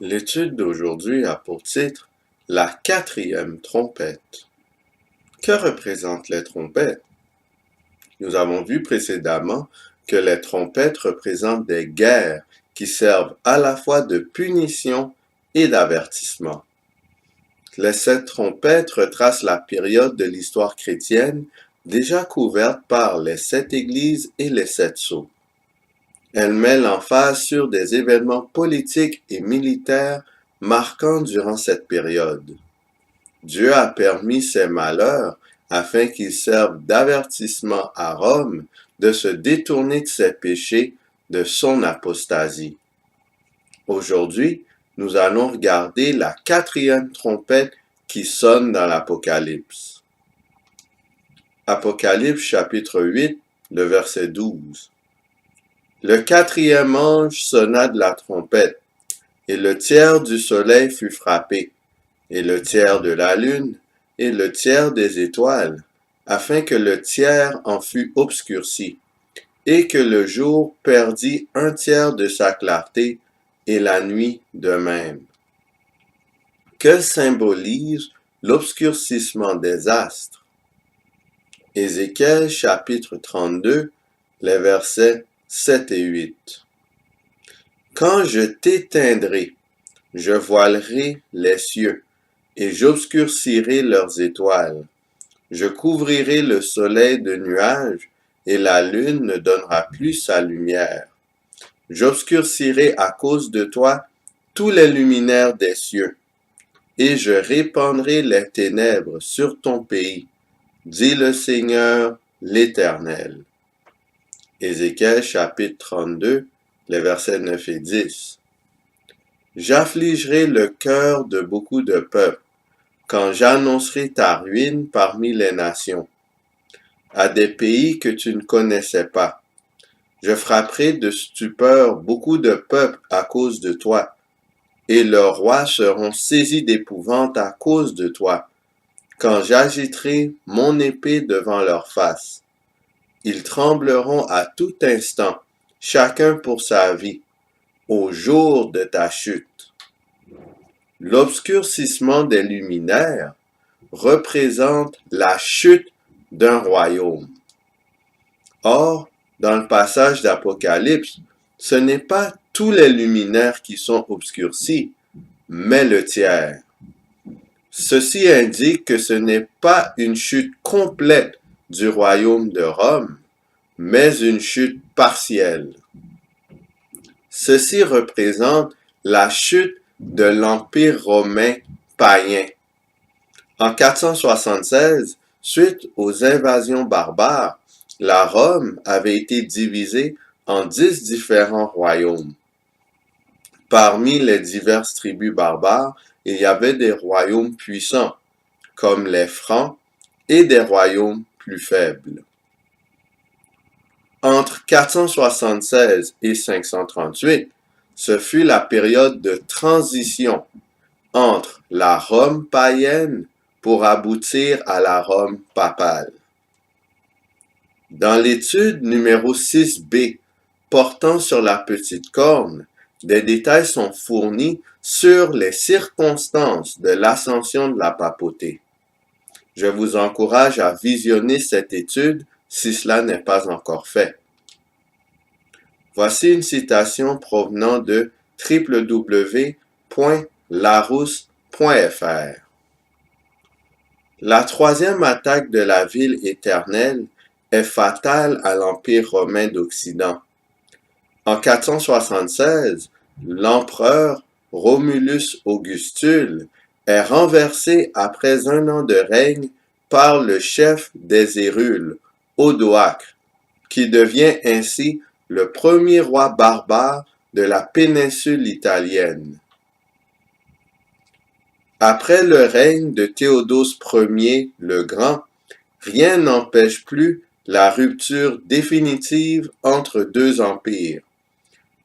L'étude d'aujourd'hui a pour titre La quatrième trompette. Que représentent les trompettes? Nous avons vu précédemment que les trompettes représentent des guerres qui servent à la fois de punition et d'avertissement. Les 7 trompettes retracent la période de l'histoire chrétienne déjà couverte par les 7 églises et les 7 sceaux. Elle met l'emphase sur des événements politiques et militaires marquants durant cette période. Dieu a permis ces malheurs afin qu'ils servent d'avertissement à Rome de se détourner de ses péchés, de son apostasie. Aujourd'hui, nous allons regarder la 4e trompette qui sonne dans l'Apocalypse. Apocalypse chapitre 8, le verset 12. Le 4e ange sonna de la trompette, et le tiers du soleil fut frappé, et le tiers de la lune, et le tiers des étoiles, afin que le tiers en fût obscurci, et que le jour perdît un tiers de sa clarté, et la nuit de même. Que symbolise l'obscurcissement des astres? Ézéchiel chapitre 32, les versets 7 et 8. Quand je t'éteindrai, je voilerai les cieux, et j'obscurcirai leurs étoiles. Je couvrirai le soleil de nuages, et la lune ne donnera plus sa lumière. J'obscurcirai à cause de toi tous les luminaires des cieux, et je répandrai les ténèbres sur ton pays, dit le Seigneur l'Éternel. Ézéchiel chapitre 32, les versets 9 et 10. J'affligerai le cœur de beaucoup de peuples, quand j'annoncerai ta ruine parmi les nations, à des pays que tu ne connaissais pas. Je frapperai de stupeur beaucoup de peuples à cause de toi, et leurs rois seront saisis d'épouvante à cause de toi, quand j'agiterai mon épée devant leur face. Ils trembleront à tout instant, chacun pour sa vie, au jour de ta chute. L'obscurcissement des luminaires représente la chute d'un royaume. Or, dans le passage d'Apocalypse, ce n'est pas tous les luminaires qui sont obscurcis, mais le tiers. Ceci indique que ce n'est pas une chute complète du royaume de Rome, mais une chute partielle. Ceci représente la chute de l'Empire romain païen. En 476, suite aux invasions barbares, la Rome avait été divisée en 10 différents royaumes. Parmi les diverses tribus barbares, il y avait des royaumes puissants, comme les Francs, et des royaumes plus faibles. Entre 476 et 538, ce fut la période de transition entre la Rome païenne pour aboutir à la Rome papale. Dans l'étude numéro 6b portant sur la petite corne, des détails sont fournis sur les circonstances de l'ascension de la papauté. Je vous encourage à visionner cette étude si cela n'est pas encore fait. Voici une citation provenant de www.larousse.fr. La 3e attaque de la ville éternelle est fatale à l'Empire romain d'Occident. En 476, l'empereur Romulus Augustule est renversé après un an de règne par le chef des Hérules, Odoacre, qui devient ainsi le premier roi barbare de la péninsule italienne. Après le règne de Théodose Ier le Grand, rien n'empêche plus la rupture définitive entre deux empires.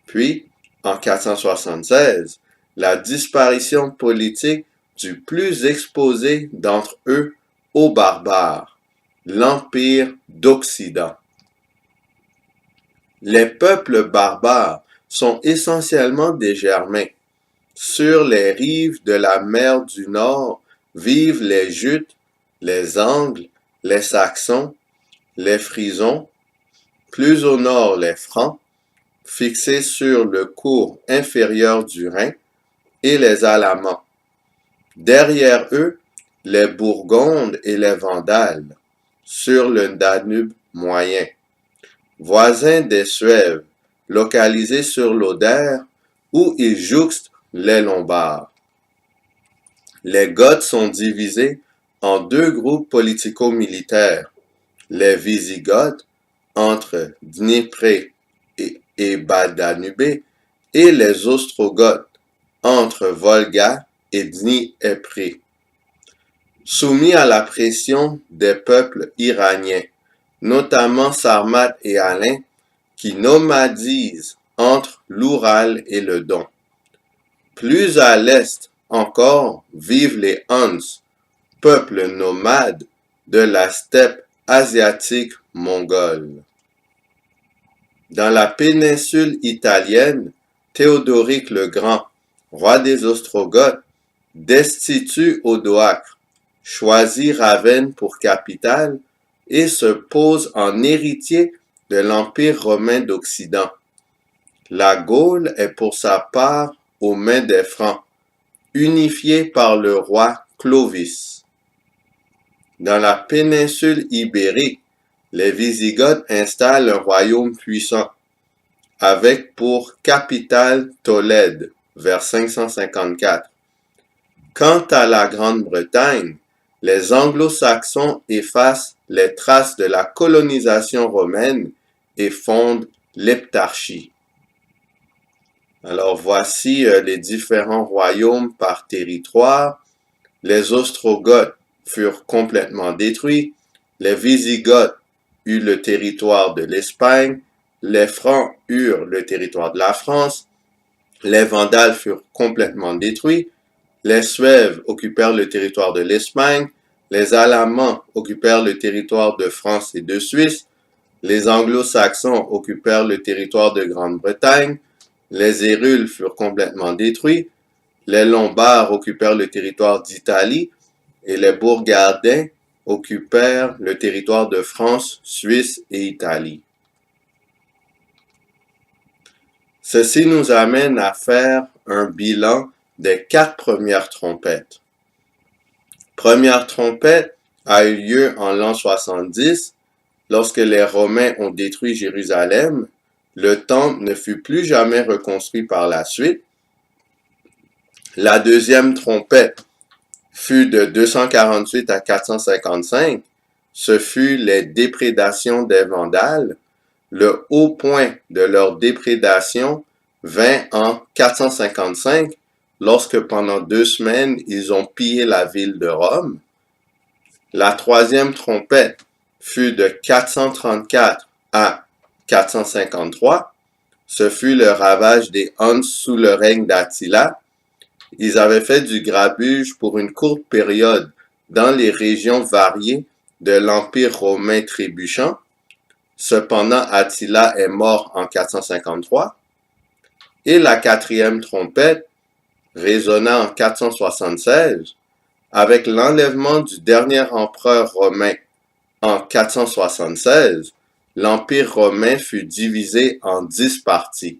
Puis, en 476, la disparition politique du plus exposé d'entre eux aux barbares, l'Empire d'Occident. Les peuples barbares sont essentiellement des Germains, Sur les rives de la mer du Nord vivent les Jutes, les Angles, les Saxons, les Frisons, plus au nord les Francs, fixés sur le cours inférieur du Rhin, et les Alamans. Derrière eux, les Burgondes et les Vandales, sur le Danube moyen. Voisins des Suèves, localisés sur l'Oder, où ils jouxtent les Lombards. Les Goths sont divisés en deux groupes politico-militaires, les Wisigoths, entre Dniepr et Bas-Danube, et les Ostrogoths, entre Volga et Dniepr. Soumis à la pression des peuples iraniens, notamment Sarmat et Alain, qui nomadisent entre l'Oural et le Don. Plus à l'est encore vivent les Huns, peuple nomade de la steppe asiatique mongole. Dans la péninsule italienne, Théodoric le Grand, roi des Ostrogoths, destitue Odoacre, choisit Ravenne pour capitale et se pose en héritier de l'Empire romain d'Occident. La Gaule est pour sa part aux mains des Francs, unifiée par le roi Clovis. Dans la péninsule ibérique, les Wisigoths installent un royaume puissant, avec pour capitale Tolède, vers 554. Quant à la Grande-Bretagne, les Anglo-Saxons effacent les traces de la colonisation romaine et fondent l'Heptarchie. Alors voici les différents royaumes par territoire. Les Ostrogoths furent complètement détruits. Les Wisigoths eurent le territoire de l'Espagne. Les Francs eurent le territoire de la France. Les Vandales furent complètement détruits. Les Suèves occupèrent le territoire de l'Espagne. Les Alamans occupèrent le territoire de France et de Suisse. Les Anglo-Saxons occupèrent le territoire de Grande-Bretagne. Les Hérules furent complètement détruits. Les Lombards occupèrent le territoire d'Italie et les Bourgardins occupèrent le territoire de France, Suisse et Italie. Ceci nous amène à faire un bilan des 4 premières trompettes. Première trompette a eu lieu en l'an 70, lorsque les Romains ont détruit Jérusalem. Le temple ne fut plus jamais reconstruit par la suite. La deuxième trompette fut de 248 à 455. Ce fut les déprédations des Vandales. Le haut point de leur déprédation vint en 455, lorsque pendant 2 semaines, ils ont pillé la ville de Rome. La troisième trompette fut de 434 à 453. Ce fut le ravage des Huns sous le règne d'Attila. Ils avaient fait du grabuge pour une courte période dans les régions variées de l'Empire romain trébuchant. Cependant, Attila est mort en 453. Et la quatrième trompette résonna en 476, avec l'enlèvement du dernier empereur romain en 476, l'Empire romain fut divisé en 10 parties.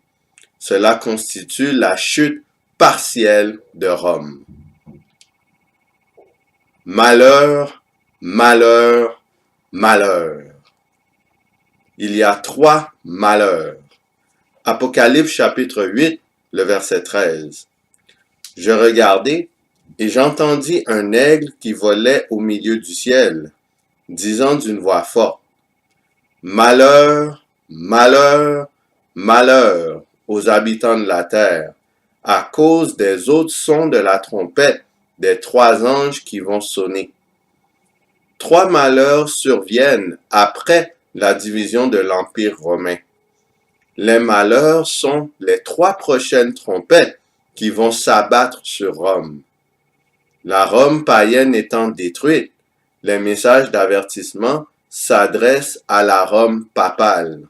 Cela constitue la chute partielle de Rome. Malheur, malheur, malheur. Il y a 3 malheurs. Apocalypse chapitre 8, le verset 13. Je regardai, et j'entendis un aigle qui volait au milieu du ciel, disant d'une voix forte, Malheur, malheur, malheur aux habitants de la terre, à cause des autres sons de la trompette des 3 anges qui vont sonner. 3 malheurs surviennent après la division de l'Empire romain. Les malheurs sont les 3 prochaines trompettes qui vont s'abattre sur Rome. La Rome païenne étant détruite, les messages d'avertissement s'adressent à la Rome papale.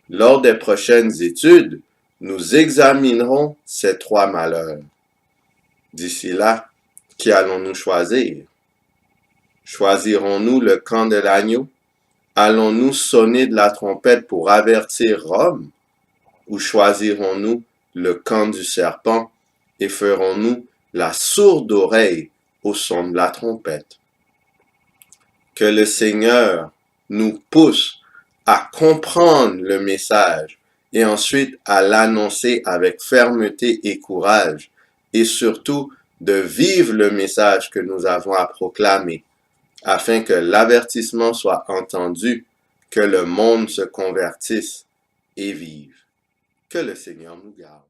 Lors des prochaines études, nous examinerons ces trois malheurs. D'ici là, qui allons-nous choisir? Choisirons-nous le camp de l'agneau? Allons-nous sonner de la trompette pour avertir Rome? Ou choisirons-nous le camp du serpent et ferons-nous la sourde oreille au son de la trompette? Que le Seigneur nous pousse à comprendre le message et ensuite à l'annoncer avec fermeté et courage, et surtout de vivre le message que nous avons à proclamer, afin que l'avertissement soit entendu, que le monde se convertisse et vive. Que le Seigneur nous garde.